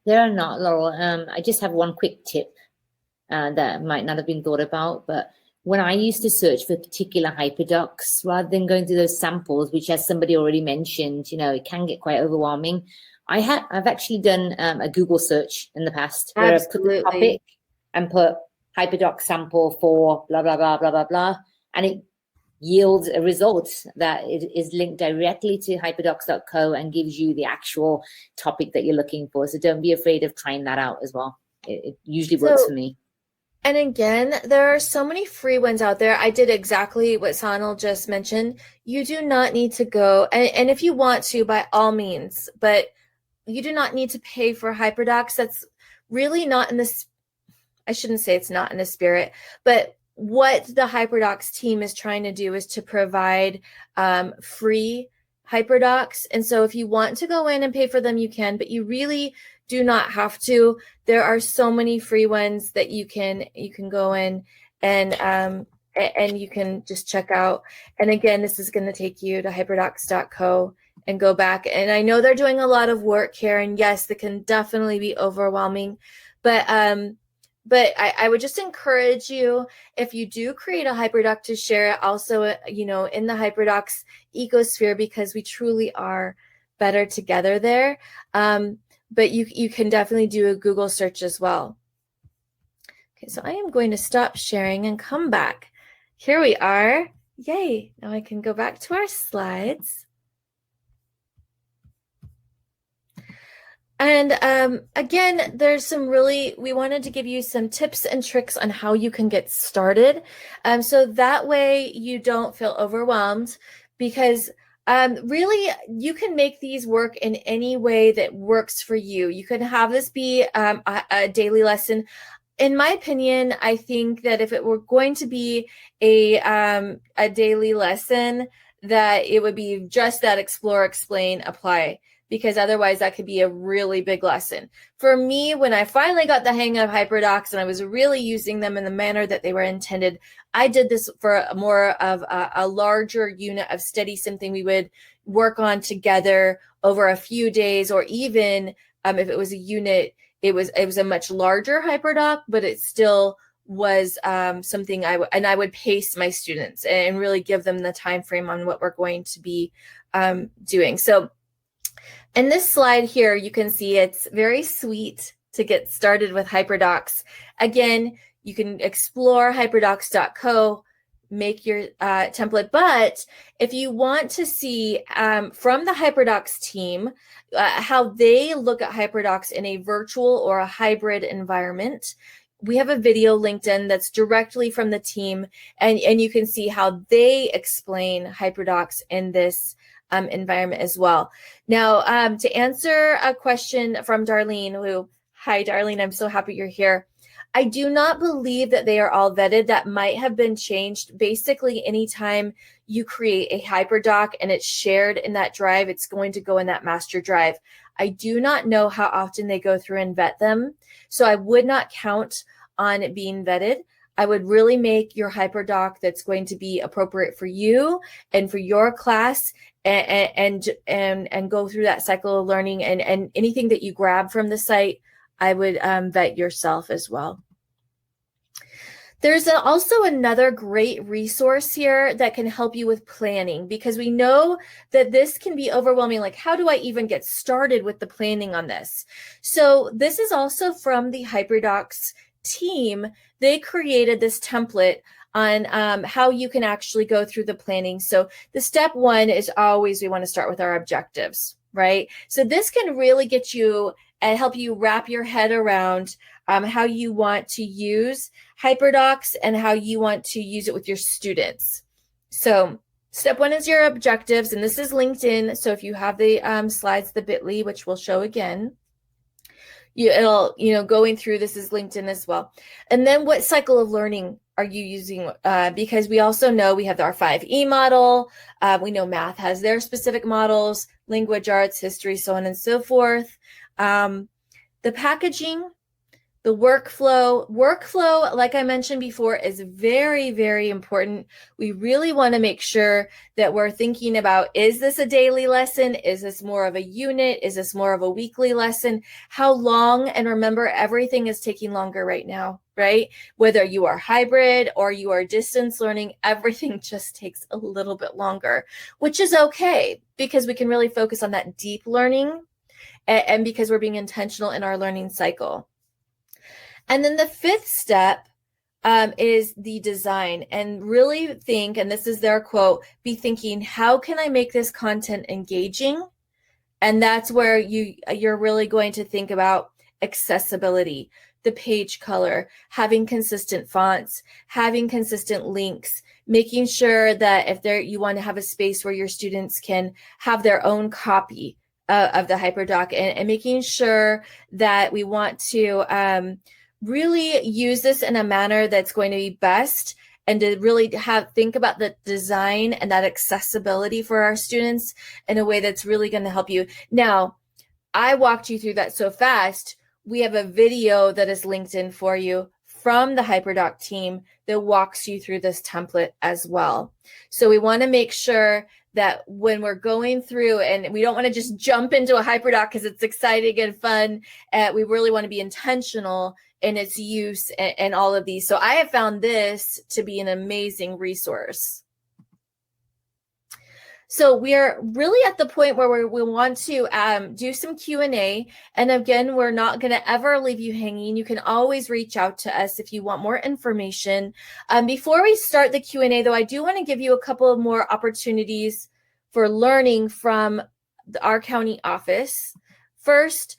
There are not, Laurel. I just have one quick tip that might not have been thought about, but when I used to search for particular hyperdocs, rather than going through those samples, which as somebody already mentioned, it can get quite overwhelming. I've actually done a Google search in the past where I put the topic and put HyperDoc sample for blah, blah, blah, blah, blah, blah. And it yields a result that is linked directly to hyperdocs.co and gives you the actual topic that you're looking for. So don't be afraid of trying that out as well. It usually works for me. And again, there are so many free ones out there. I did exactly what Sonal just mentioned. You do not need to go, and if you want to, by all means, but you do not need to pay for HyperDocs. That's really not in this. I shouldn't say it's not in the spirit, but what the HyperDocs team is trying to do is to provide free HyperDocs. And so if you want to go in and pay for them, you can, but you really do not have to. There are so many free ones that you can go in and you can just check out. And again, this is going to take you to hyperdocs.co and go back. And I know they're doing a lot of work here, and yes, that can definitely be overwhelming, but I would just encourage you, if you do create a HyperDoc, to share it also, in the HyperDocs ecosphere, because we truly are better together there. But you can definitely do a Google search as well. Okay, so I am going to stop sharing and come back. Here we are. Yay. Now I can go back to our slides. And again, we wanted to give you some tips and tricks on how you can get started. So that way you don't feel overwhelmed, because really you can make these work in any way that works for you. You can have this be a daily lesson. In my opinion, I think that if it were going to be a daily lesson, that it would be just that explore, explain, apply, because otherwise that could be a really big lesson. For me, when I finally got the hang of HyperDocs and I was really using them in the manner that they were intended, I did this for more of a larger unit of study, something we would work on together over a few days, or even if it was a unit, it was a much larger HyperDoc, but it still was something I would pace my students and really give them the time frame on what we're going to be doing. So in this slide here, you can see it's very sweet to get started with HyperDocs. Again, you can explore hyperdocs.co, make your template. But if you want to see from the HyperDocs team how they look at HyperDocs in a virtual or a hybrid environment, we have a video linked in that's directly from the team, and you can see how they explain HyperDocs in this environment as well. Now, to answer a question from Darlene, hi Darlene, I'm so happy you're here. I do not believe that they are all vetted. That might have been changed. Basically, anytime you create a HyperDoc and it's shared in that drive, it's going to go in that master drive. I do not know how often they go through and vet them, so I would not count on it being vetted. I would really make your HyperDoc that's going to be appropriate for you and for your class, and go through that cycle of learning, and anything that you grab from the site, I would vet yourself as well. There's also another great resource here that can help you with planning, because we know that this can be overwhelming. Like, how do I even get started with the planning on this? So this is also from the HyperDocs team. They created this template on how you can actually go through the planning. So the step one is always, we want to start with our objectives, right? So this can really get you and help you wrap your head around how you want to use HyperDocs and how you want to use it with your students. So step one is your objectives, and this is LinkedIn. So if you have the slides, the bit.ly, which we'll show again, it'll, going through, this is LinkedIn as well. And then what cycle of learning are you using? Because we also know we have our 5E model. We know math has their specific models, language arts, history, so on and so forth. The packaging, the workflow, like I mentioned before, is very, very important. We really want to make sure that we're thinking about, is this a daily lesson? Is this more of a unit? Is this more of a weekly lesson? How long? And remember, everything is taking longer right now, right? Whether you are hybrid or you are distance learning, everything just takes a little bit longer, which is okay, because we can really focus on that deep learning, and because we're being intentional in our learning cycle. And then the fifth step is the design, and really think, and this is their quote, be thinking, how can I make this content engaging? And that's where you're really going to think about accessibility, the page color, having consistent fonts, having consistent links, making sure that if you want to have a space where your students can have their own copy of the HyperDoc, and making sure that we want to really use this in a manner that's going to be best, and to really think about the design and that accessibility for our students in a way that's really going to help you. Now, I walked you through that so fast. We have a video that is linked in for you from the HyperDoc team that walks you through this template as well. So we want to make sure that when we're going through, and we don't want to just jump into a HyperDoc because it's exciting and fun, we really want to be intentional in its use and all of these. So I have found this to be an amazing resource. So we are really at the point where we want to do some Q&A. And again, we're not going to ever leave you hanging. You can always reach out to us if you want more information. Before we start the Q&A, though, I do want to give you a couple of more opportunities for learning from our county office. First,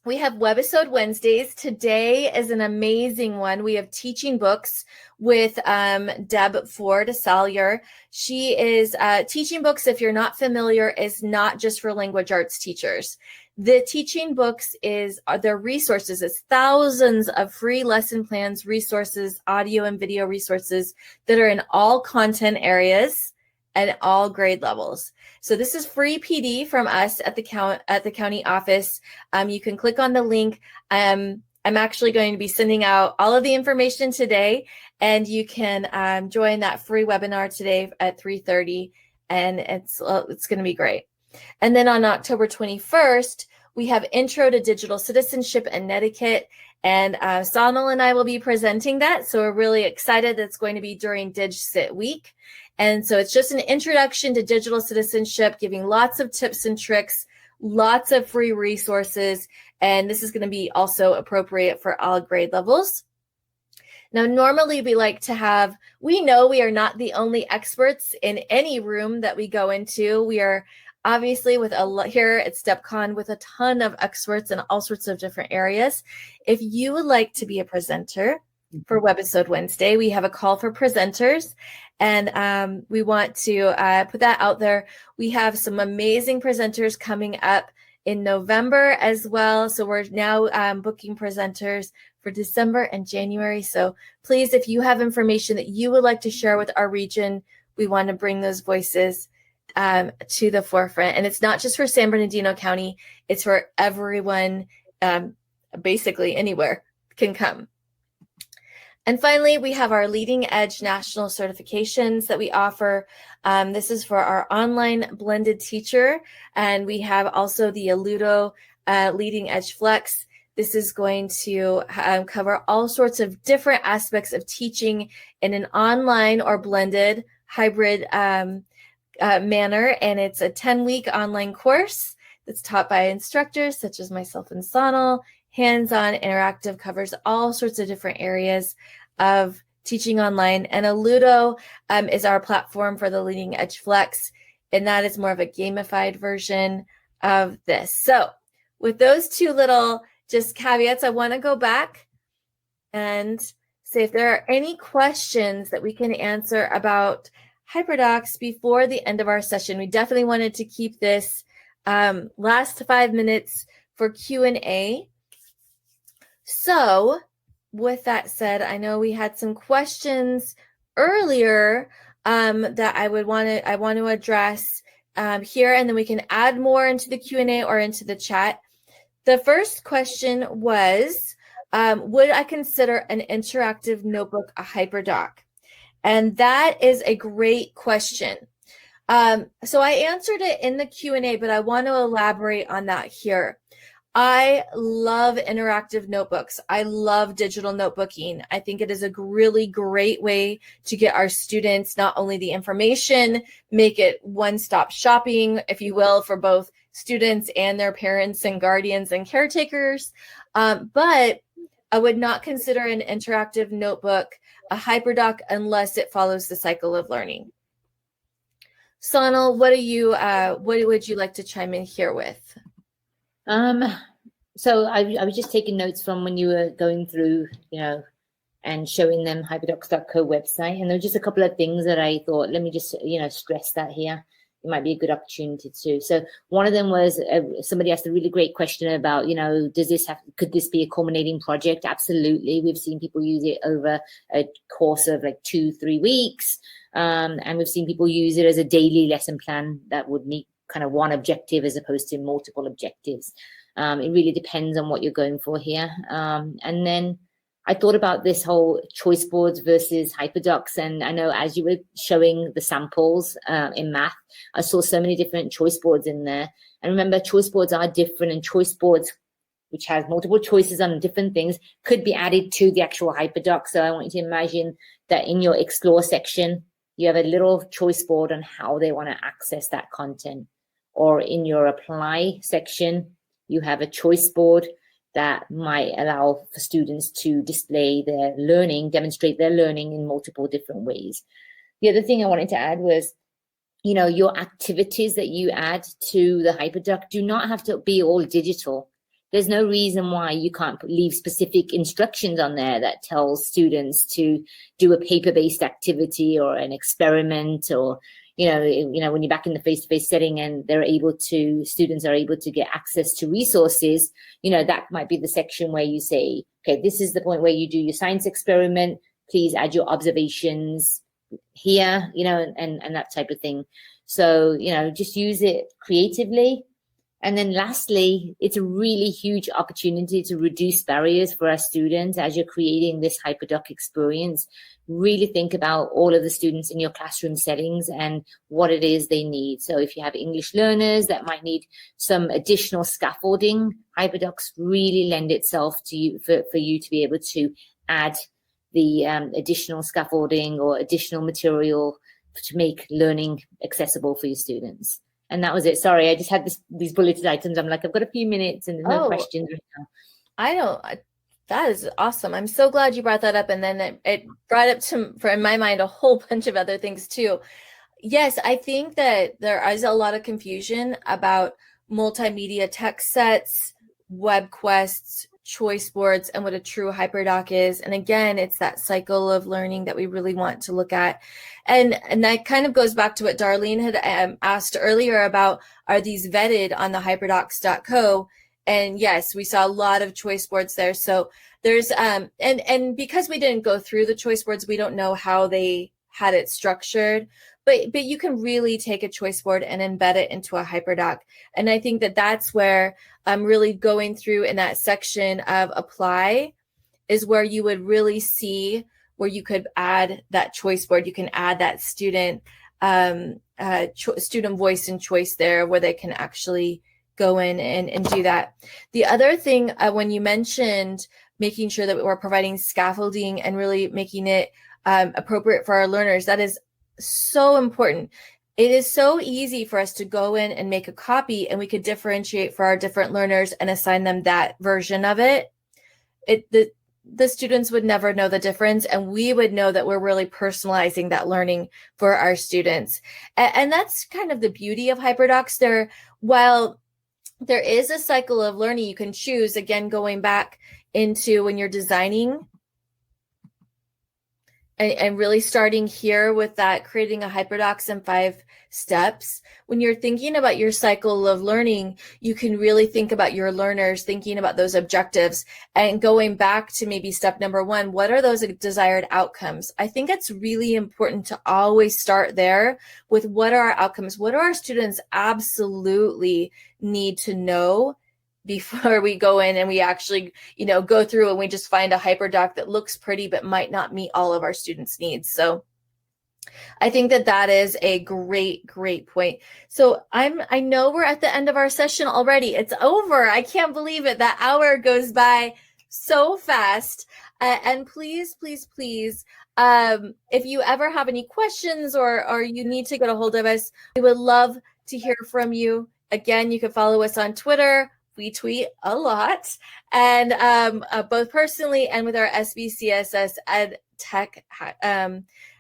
we have Webisode Wednesdays. Today is an amazing one. We have teaching books with Deb Ford Salyer. She is teaching books, if you're not familiar, is not just for language arts teachers. The teaching books their resources. It's thousands of free lesson plans, resources, audio and video resources that are in all content areas and all grade levels. So this is free PD from us at the county office. You can click on the link. I'm actually going to be sending out all of the information today, and you can join that free webinar today at 3:30, and it's going to be great. And then on October 21st, we have Intro to Digital Citizenship and Netiquette, and Sonal and I will be presenting that. So we're really excited. That's going to be during DigCit Week. And so it's just an introduction to digital citizenship, giving lots of tips and tricks, lots of free resources. And this is going to be also appropriate for all grade levels. Now, normally we know we are not the only experts in any room that we go into. We are obviously here at StepCon with a ton of experts in all sorts of different areas. If you would like to be a presenter for Webisode Wednesday, we have a call for presenters, and we want to put that out there. We have some amazing presenters coming up in November as well. So we're now booking presenters for December and January. So please, if you have information that you would like to share with our region, we want to bring those voices to the forefront. And it's not just for San Bernardino County, it's for everyone, basically anywhere can come. And finally, we have our leading edge national certifications that we offer. This is for our online blended teacher. And we have also the Alludo leading edge flex. This is going to cover all sorts of different aspects of teaching in an online or blended hybrid manner. And it's a 10-week online course that's taught by instructors such as myself and Sonal. Hands-on, interactive, covers all sorts of different areas of teaching online. And Alludo is our platform for the Leading Edge Flex, and that is more of a gamified version of this. So with those two little just caveats, I want to go back and say if there are any questions that we can answer about HyperDocs before the end of our session. We definitely wanted to keep this last 5 minutes for Q&A. So with that said, I know we had some questions earlier that I want to address here, and then we can add more into the Q&A or into the chat. The first question was, would I consider an interactive notebook a HyperDoc? And that is a great question. So I answered it in the Q&A, but I want to elaborate on that here. I love interactive notebooks. I love digital notebooking. I think it is a really great way to get our students not only the information, make it one-stop shopping, if you will, for both students and their parents and guardians and caretakers. But I would not consider an interactive notebook a HyperDoc unless it follows the cycle of learning. Sonal, what would you like to chime in here with? So I was just taking notes from when you were going through, and showing them hyperdocs.co website. And there were just a couple of things that I thought, let me just, stress that here. It might be a good opportunity too. So one of them was somebody asked a really great question about, could this be a culminating project? Absolutely. We've seen people use it over a course of like 2-3 weeks. And we've seen people use it as a daily lesson plan that would meet kind of one objective as opposed to multiple objectives. It really depends on what you're going for here. And then I thought about this whole choice boards versus HyperDocs. And I know as you were showing the samples in math, I saw so many different choice boards in there. And remember, choice boards are different, and choice boards, which has multiple choices on different things, could be added to the actual HyperDoc. So I want you to imagine that in your explore section, you have a little choice board on how they want to access that content. Or in your apply section, you have a choice board that might allow for students to display their learning, demonstrate their learning in multiple different ways. The other thing I wanted to add was, your activities that you add to the HyperDoc do not have to be all digital. There's no reason why you can't leave specific instructions on there that tells students to do a paper-based activity or an experiment, or when you're back in the face-to-face setting and students are able to get access to resources, that might be the section where you say, okay, this is the point where you do your science experiment. Please add your observations here, and that type of thing. So, just use it creatively. And then lastly, it's a really huge opportunity to reduce barriers for our students as you're creating this HyperDoc experience. Really think about all of the students in your classroom settings and what it is they need. So if you have English learners that might need some additional scaffolding, HyperDocs really lend itself to you for you to be able to add the additional scaffolding or additional material to make learning accessible for your students. And that was it. Sorry, I just had these bulleted items. I'm like, I've got a few minutes and there's no questions right now. That is awesome. I'm so glad you brought that up. And then it brought up in my mind, a whole bunch of other things too. Yes, I think that there is a lot of confusion about multimedia text sets, web quests, choice boards, and what a true HyperDoc is. And again, it's that cycle of learning that we really want to look at. And that kind of goes back to what Darlene had asked earlier about, are these vetted on the hyperdocs.co? And yes, we saw a lot of choice boards there. So there's, and because we didn't go through the choice boards, we don't know how they had it structured, but you can really take a choice board and embed it into a HyperDoc. And I think that that's where I'm really going through in that section of apply is where you would really see where you could add that choice board. You can add that student student voice and choice there, where they can actually go in and do that. The other thing, when you mentioned making sure that we're providing scaffolding and really making it appropriate for our learners, that is so important. It is so easy for us to go in and make a copy, and we could differentiate for our different learners and assign them that version of it. The students would never know the difference, and we would know that we're really personalizing that learning for our students. And that's kind of the beauty of HyperDocs. While there is a cycle of learning you can choose, again, going back into when you're designing and really starting here with that, creating a HyperDocs in 5 steps. When you're thinking about your cycle of learning, you can really think about your learners, thinking about those objectives, and going back to maybe step number 1, what are those desired outcomes? I think it's really important to always start there with what are our outcomes? What do our students absolutely need to know before we go in and we actually, go through and we just find a HyperDoc that looks pretty but might not meet all of our students' needs. So I think that is a great point. So I know we're at the end of our session already. It's over. I can't believe it. That hour goes by so fast. And please, if you ever have any questions or you need to get a hold of us, we would love to hear from you. Again, you can follow us on Twitter. We tweet a lot, and both personally and with our SBCSS Ed Tech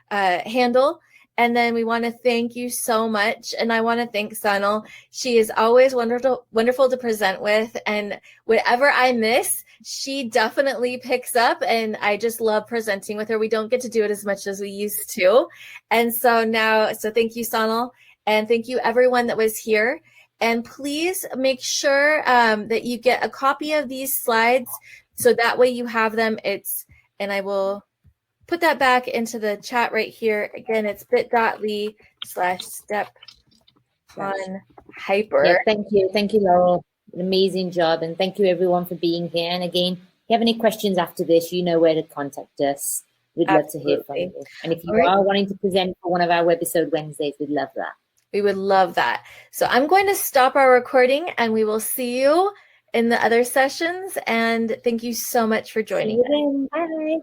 handle. And then we want to thank you so much. And I want to thank Sanal. She is always wonderful to present with. And whatever I miss, she definitely picks up. And I just love presenting with her. We don't get to do it as much as we used to. And so thank you, Sanal. And thank you, everyone that was here. And please make sure that you get a copy of these slides, so that way you have them. And I will put that back into the chat right here. Again, it's bit.ly/step on hyper. Yeah, thank you, Laurel. An amazing job, and thank you everyone for being here. And again, if you have any questions after this, you know where to contact us. We'd love to hear from you. And if you are wanting to present for one of our Webisode Wednesdays, we'd love that. We would love that. So I'm going to stop our recording, and we will see you in the other sessions. And thank you so much for joining us. Bye.